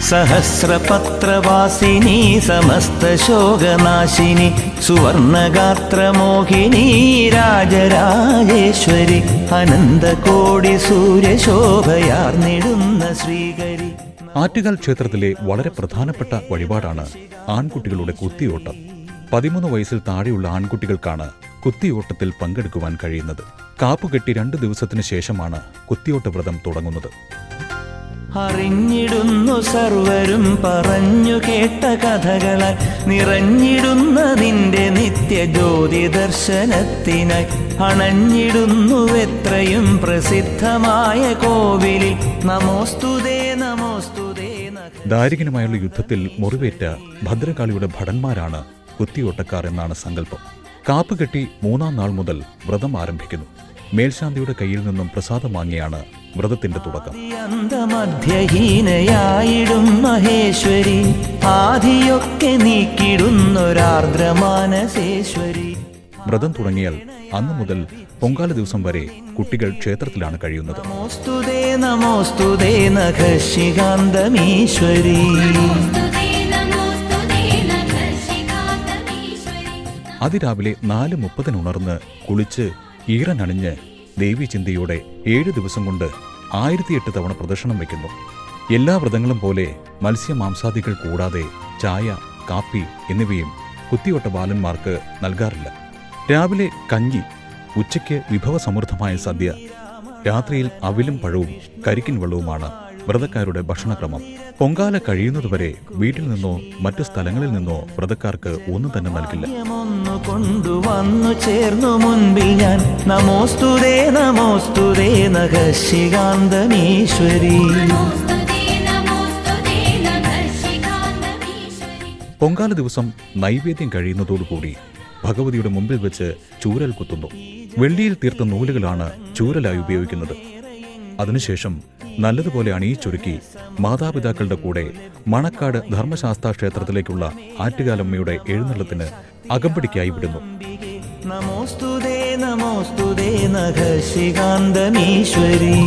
സഹസ്രപത്രവാസിനി സമസ്തശോകനാശിനി സുവർണഗാത്രമോഹിനി രാജരാജേശ്വരി അനന്തകോടി സൂര്യശോഭയാർന്നിടുന്ന ശ്രീകരി. ആറ്റുകാൽ ക്ഷേത്രത്തിലെ വളരെ പ്രധാനപ്പെട്ട വഴിപാടാണ് ആൺകുട്ടികളുടെ കുത്തിയോട്ടം. 13 വയസ്സിൽ താഴെയുള്ള ആൺകുട്ടികൾക്കാണ് കുത്തിയോട്ടത്തിൽ പങ്കെടുക്കുവാൻ കഴിയുന്നത്. കാപ്പുകെട്ടി 2 ദിവസത്തിനു ശേഷമാണ് കുത്തിയോട്ട വ്രതം തുടങ്ങുന്നത്. അറിഞ്ഞിടുന്നു സർവരും പറഞ്ഞു കേട്ട കഥകളായി നിറഞ്ഞിടുന്ന നിന്റെ നിത്യജ്യോതി ദർശനത്തിനായി അണഞ്ഞിടുന്നു എത്രയും പ്രസിദ്ധമായ കോവിലിൽ. നമോസ്തുതേ നമോസ്തുതേ. ദാരികനുമായുള്ള യുദ്ധത്തിൽ മുറിവേറ്റ ഭദ്രകാളിയുടെ ഭടന്മാരാണ് കുത്തിയോട്ടക്കാർ എന്നാണ് സങ്കല്പം. കാപ്പുകെട്ടി 3-ാം നാൾ മുതൽ വ്രതം ആരംഭിക്കുന്നു. മേൽശാന്തിയുടെ കയ്യിൽ നിന്നും പ്രസാദം വാങ്ങിയാണ് വ്രതത്തിന്റെ തുടക്കം. മധ്യഹീനയായിടും മഹേശ്വരി ആദിയൊക്കെ നീക്കിടുന്നൊരാർദ്രമാനസേശ്വരി. വ്രതം തുടങ്ങിയാൽ അന്നു മുതൽ പൊങ്കാല ദിവസം വരെ കുട്ടികൾ ക്ഷേത്രത്തിലാണ് കഴിയുന്നത്. നമോസ്തുതേ നമോസ്തുതേ നഖശികാന്തമീശ്വരി. അതിരാവിലെ 4:30 ഉണർന്ന് കുളിച്ച് ഈറനണിഞ്ഞ് ദേവീചിന്തയോടെ 7 ദിവസം കൊണ്ട് 1008 തവണ പ്രദക്ഷിണം വയ്ക്കുന്നു. എല്ലാ വ്രതങ്ങളും പോലെ മത്സ്യമാംസാദികൾ കൂടാതെ ചായ, കാപ്പി എന്നിവയും കുത്തിയോട്ട ബാലന്മാർക്ക് നൽകാറില്ല. രാവിലെ കഞ്ഞി, ഉച്ചയ്ക്ക് വിഭവസമൃദ്ധമായ സദ്യ, രാത്രിയിൽ അവിലും പഴവും കരിക്കിൻ വെള്ളവുമാണ് വ്രതക്കാരുടെ ഭക്ഷണക്രമം. പൊങ്കാല കഴിയുന്നതുവരെ വീട്ടിൽ നിന്നോ മറ്റു സ്ഥലങ്ങളിൽ നിന്നോ വ്രതക്കാർക്ക് ഒന്നും തന്നെ നൽകില്ല. കൊണ്ടുവന്നു ചേർന്നു മുൻപിൽ ഞാൻ നമോസ്തുതേ നമോസ്തുതേ നഖശികാന്തമീശ്വരി. പൊങ്കാല ദിവസം നൈവേദ്യം കഴിയുന്നതോടുകൂടി ഭഗവതിയുടെ മുമ്പിൽ വെച്ച് ചൂരൽ കുത്തുന്നു. വെള്ളിയിൽ തീർത്ത നൂലുകളാണ് ചൂരലായി ഉപയോഗിക്കുന്നത്. അതിനുശേഷം നല്ലതുപോലെ അണിയിച്ചൊരുക്കി മാതാപിതാക്കളുടെ കൂടെ മണക്കാട് ധർമ്മശാസ്ത്ര ക്ഷേത്രത്തിലേക്കുള്ള ആറ്റുകാലമ്മയുടെ എഴുന്നള്ളത്തിന് അകമ്പടിക്കായി വിടുന്നു. നമോസ്തുതേ നമോസ്തുതേ നഖശികാന്തമീശ്വരി.